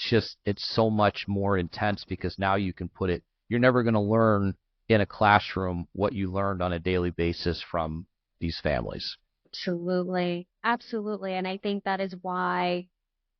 so much more intense, because now you can put it, you're never going to learn in a classroom what you learned on a daily basis from these families. Absolutely. Absolutely. And I think that is why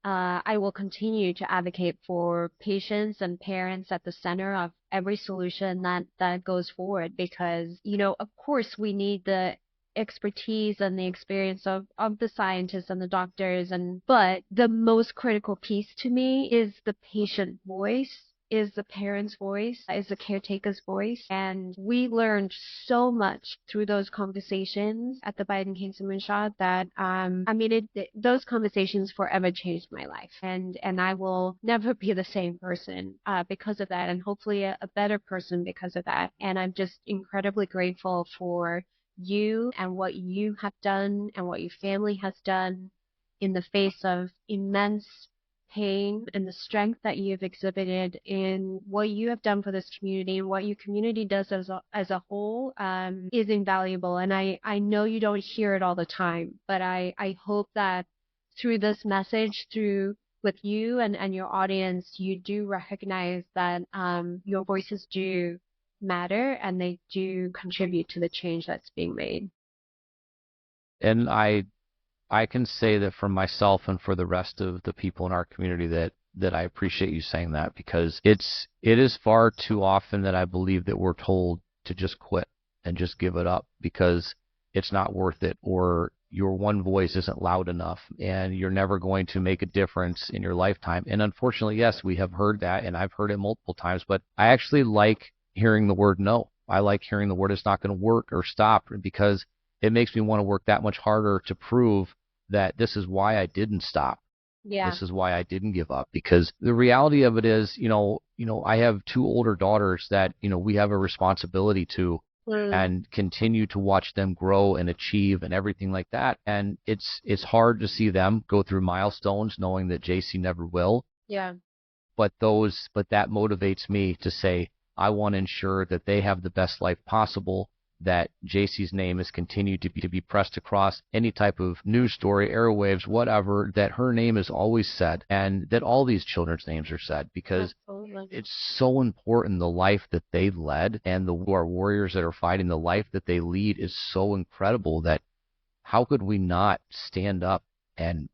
I will continue to advocate for patients and parents at the center of every solution that goes forward, because, of course, we need the expertise and the experience of the scientists and the doctors, but the most critical piece to me is the patient voice, is the parent's voice, is the caretaker's voice. And we learned so much through those conversations at the Biden Cancer Moonshot that, those conversations forever changed my life. And I will never be the same person because of that, and hopefully a better person because of that. And I'm just incredibly grateful for you and what you have done and what your family has done in the face of immense pain, and the strength that you have exhibited in what you have done for this community, and what your community does as a whole is invaluable. And I know you don't hear it all the time, but I hope that through this message, through with you and your audience, you do recognize that your voices do matter, and they do contribute to the change that's being made. And I can say that for myself and for the rest of the people in our community that I appreciate you saying that, because it is far too often that I believe that we're told to just quit and just give it up because it's not worth it, or your one voice isn't loud enough, and you're never going to make a difference in your lifetime. And unfortunately, yes, we have heard that, and I've heard it multiple times, but I actually like hearing the word no. I like hearing the word it's not going to work or stop, because it makes me want to work that much harder to prove that this is why I didn't stop. Yeah. This is why I didn't give up. Because the reality of it is, I have two older daughters that, we have a responsibility to and continue to watch them grow and achieve and everything like that. And it's hard to see them go through milestones knowing that JC never will. Yeah. But that motivates me to say, I want to ensure that they have the best life possible, that JC's name is continued to be pressed across any type of news story, airwaves, whatever, that her name is always said, and that all these children's names are said, because it's so important. The life that they led, and our warriors that are fighting, the life that they lead is so incredible that how could we not stand up and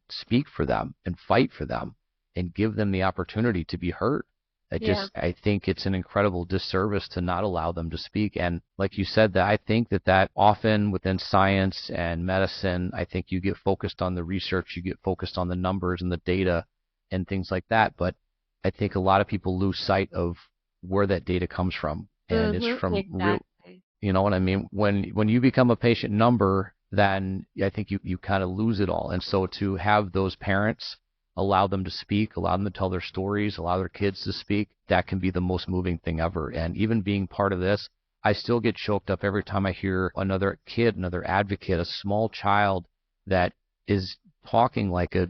speak for them and fight for them and give them the opportunity to be heard? I think it's an incredible disservice to not allow them to speak. And like you said, that I think that often within science and medicine, I think you get focused on the research, you get focused on the numbers and the data, and things like that. But I think a lot of people lose sight of where that data comes from. And it's from real, Exactly. you know what I mean? When you become a patient number, then I think you kind of lose it all. And so to have those parents, allow them to speak, allow them to tell their stories, allow their kids to speak, that can be the most moving thing ever. And even being part of this, I still get choked up every time I hear another kid, another advocate, a small child that is talking like a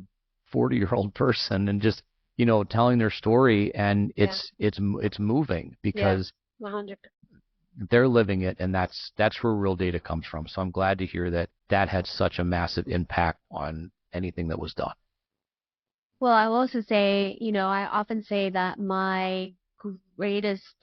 40-year-old person and just, telling their story. And Yeah. it's moving Yeah. because 100. they're living it, and that's where real data comes from. So I'm glad to hear that had such a massive impact on anything that was done. Well, I will also say, I often say that my greatest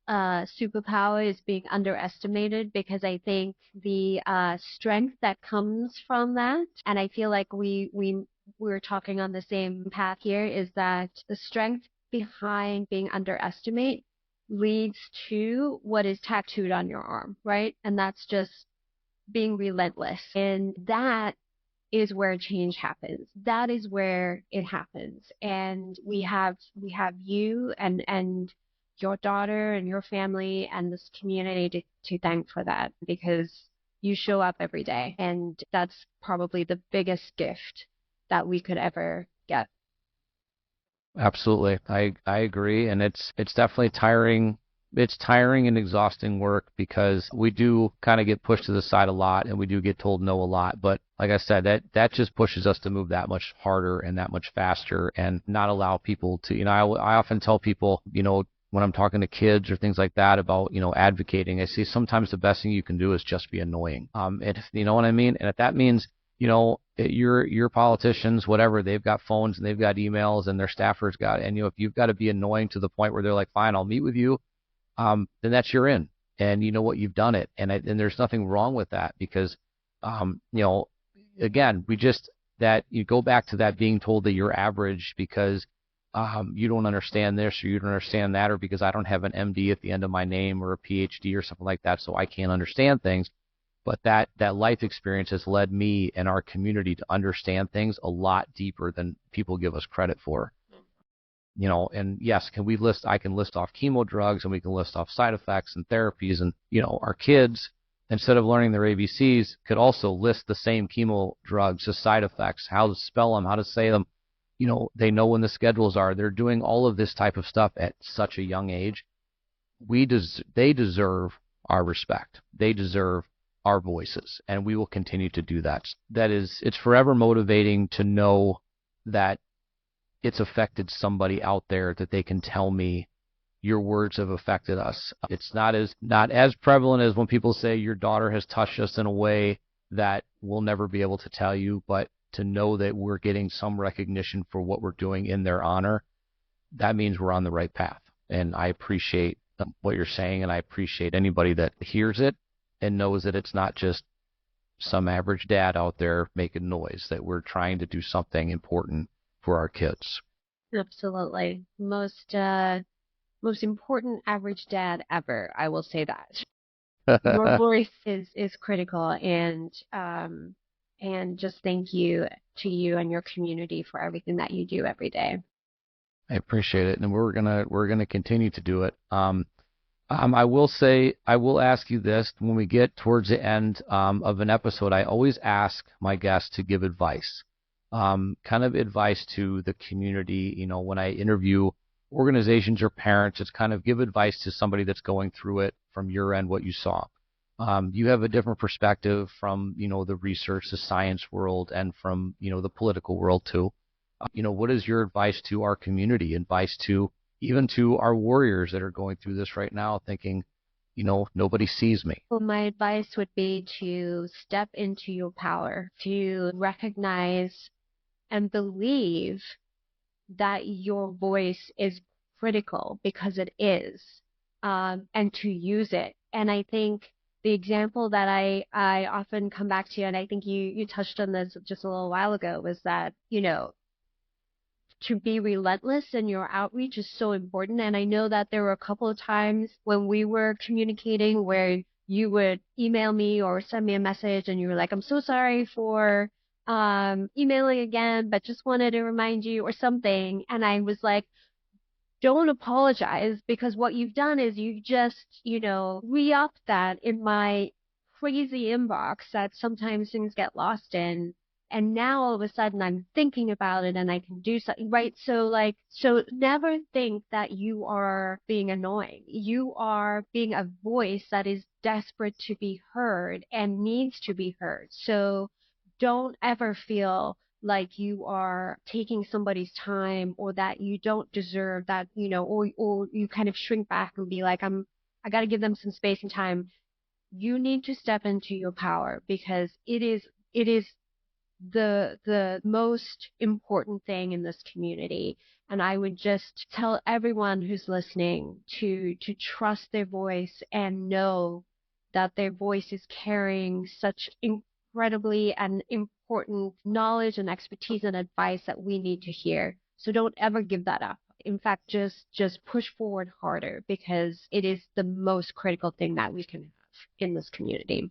superpower is being underestimated because I think the strength that comes from that, and I feel like we're talking on the same path here, is that the strength behind being underestimated leads to what is tattooed on your arm, right? And that's just being relentless. And that is where change happens. That is where it happens. And we have you and your daughter and your family and this community to thank for that, because you show up every day, and that's probably the biggest gift that we could ever get. Absolutely. I agree. And it's definitely tiring. It's tiring and exhausting work because we do kind of get pushed to the side a lot and we do get told no a lot. But like I said, that just pushes us to move that much harder and that much faster and not allow people to, I often tell people, when I'm talking to kids or things like that about, advocating, I say sometimes the best thing you can do is just be annoying. And you know what I mean? And if that means, your politicians, whatever, they've got phones and they've got emails and their staffers got, and if you've got to be annoying to the point where they're like, fine, I'll meet with you, then that's your in, and you know what, you've done it, and there's nothing wrong with that because, again, that you go back to that being told that you're average because you don't understand this or you don't understand that, or because I don't have an MD at the end of my name or a PhD or something like that, so I can't understand things. But that life experience has led me and our community to understand things a lot deeper than people give us credit for. And yes, I can list off chemo drugs and we can list off side effects and therapies, and, our kids, instead of learning their ABCs, could also list the same chemo drugs, the side effects, how to spell them, how to say them. They know when the schedules are. They're doing all of this type of stuff at such a young age. They deserve our respect. They deserve our voices, and we will continue to do that. It's forever motivating to know that it's affected somebody out there, that they can tell me your words have affected us. It's not as prevalent as when people say your daughter has touched us in a way that we'll never be able to tell you, but to know that we're getting some recognition for what we're doing in their honor, that means we're on the right path. And I appreciate what you're saying, and I appreciate anybody that hears it and knows that it's not just some average dad out there making noise, that we're trying to do something important for our kids. Absolutely. Most important average dad ever, I will say that. Your voice is critical, and just thank you to you and your community for everything that you do every day. I appreciate it, and we're gonna continue to do it. I will ask you this: when we get towards the end of an episode, I always ask my guests to give advice, kind of advice to the community. When I interview organizations or parents, it's kind of give advice to somebody that's going through it from your end, what you saw. You have a different perspective from, the research, the science world, and from, the political world too. What is your advice to our community, advice to even to our warriors that are going through this right now thinking, nobody sees me? Well, my advice would be to step into your power, to recognize and believe that your voice is critical, because it is, and to use it. And I think the example that I often come back to, and I think you touched on this just a little while ago, was that, to be relentless in your outreach is so important. And I know that there were a couple of times when we were communicating where you would email me or send me a message and you were like, I'm so sorry for emailing again, but just wanted to remind you or something. And I was like, don't apologize, because what you've done is you just, re-upped that in my crazy inbox that sometimes things get lost in. And now all of a sudden I'm thinking about it and I can do something, right? So never think that you are being annoying. You are being a voice that is desperate to be heard and needs to be heard. So don't ever feel like you are taking somebody's time, or that you don't deserve that, or you kind of shrink back and be like, I got to give them some space and time. You need to step into your power, because it is the most important thing in this community. And I would just tell everyone who's listening to trust their voice and know that their voice is carrying such incredibly and important knowledge and expertise and advice that we need to hear. So don't ever give that up. In fact, just push forward harder, because it is the most critical thing that we can have in this community.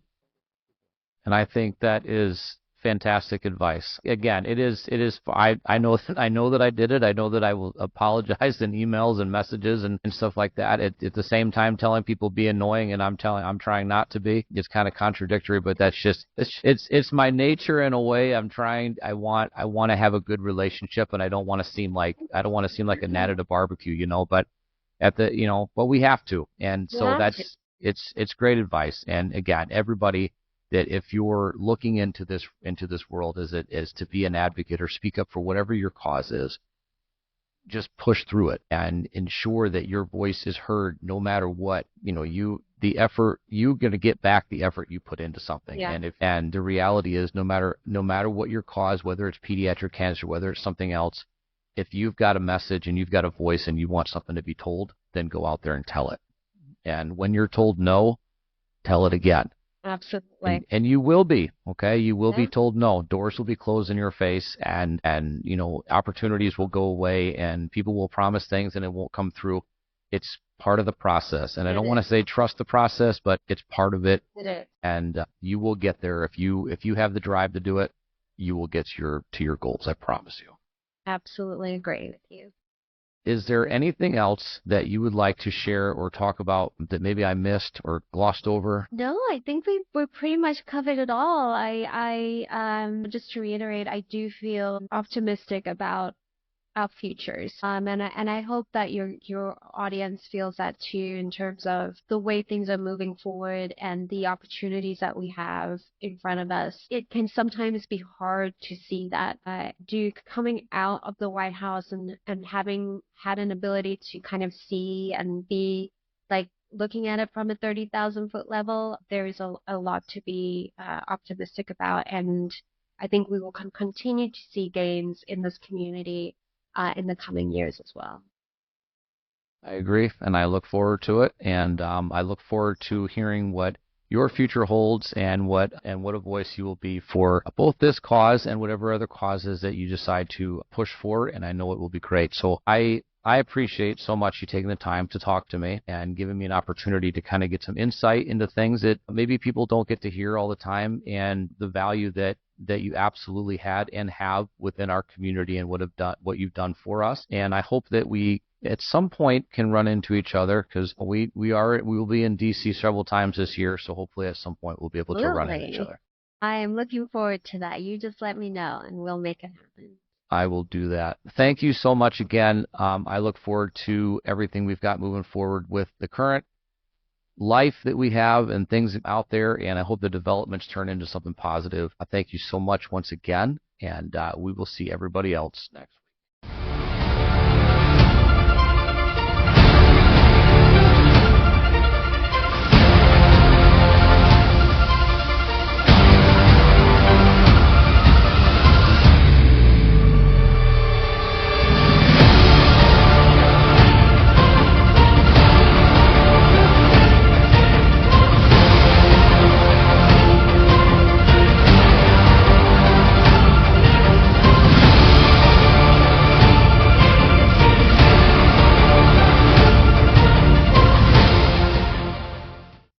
And I think that is fantastic advice. Again, I know that I did it. I know that I will apologize in emails and messages and stuff like that. At the same time, telling people be annoying, and I'm trying not to be. It's kind of contradictory, but that's just, it's my nature in a way. I want to have a good relationship, and I don't want to seem like a gnat at a barbecue, but but we have to. And so it's great advice. And again, everybody, that if you're looking into this world as to be an advocate or speak up for whatever your cause is, just push through it and ensure that your voice is heard no matter what. The effort, you're going to get back the effort you put into something. Yeah. And the reality is, no matter what your cause, whether it's pediatric cancer, whether it's something else, if you've got a message and you've got a voice and you want something to be told, then go out there and tell it. And when you're told no, tell it again. Absolutely. And you will be, okay? You will be told no. Doors will be closed in your face, and opportunities will go away, and people will promise things and it won't come through. It's part of the process. And I don't want to say trust the process, but it's part of it. It is. And you will get there. If you have the drive to do it, you will get to your goals. I promise you. Absolutely agree with you. Is there anything else that you would like to share or talk about that maybe I missed or glossed over? No, I think we're pretty much covered it all. I just to reiterate, I do feel optimistic about our futures. And I hope that your audience feels that too, in terms of the way things are moving forward and the opportunities that we have in front of us. It can sometimes be hard to see that. Duke coming out of the White House and having had an ability to kind of see and be like looking at it from a 30,000-foot level, there is a lot to be optimistic about. And I think we will continue to see gains in this community in the coming years as well. I agree, and I look forward to it, and I look forward to hearing what your future holds and what a voice you will be for both this cause and whatever other causes that you decide to push forward, and I know it will be great. So I appreciate so much you taking the time to talk to me and giving me an opportunity to kind of get some insight into things that maybe people don't get to hear all the time, and the value that you absolutely had and have within our community and what you've done for us. And I hope that we at some point can run into each other, because we will be in DC several times this year. So hopefully at some point we'll be able to run into each other. I am looking forward to that. You just let me know and we'll make it happen. I will do that. Thank you so much again. I look forward to everything we've got moving forward with the current life that we have and things out there, and I hope the developments turn into something positive. Thank you so much once again, and we will see everybody else next week.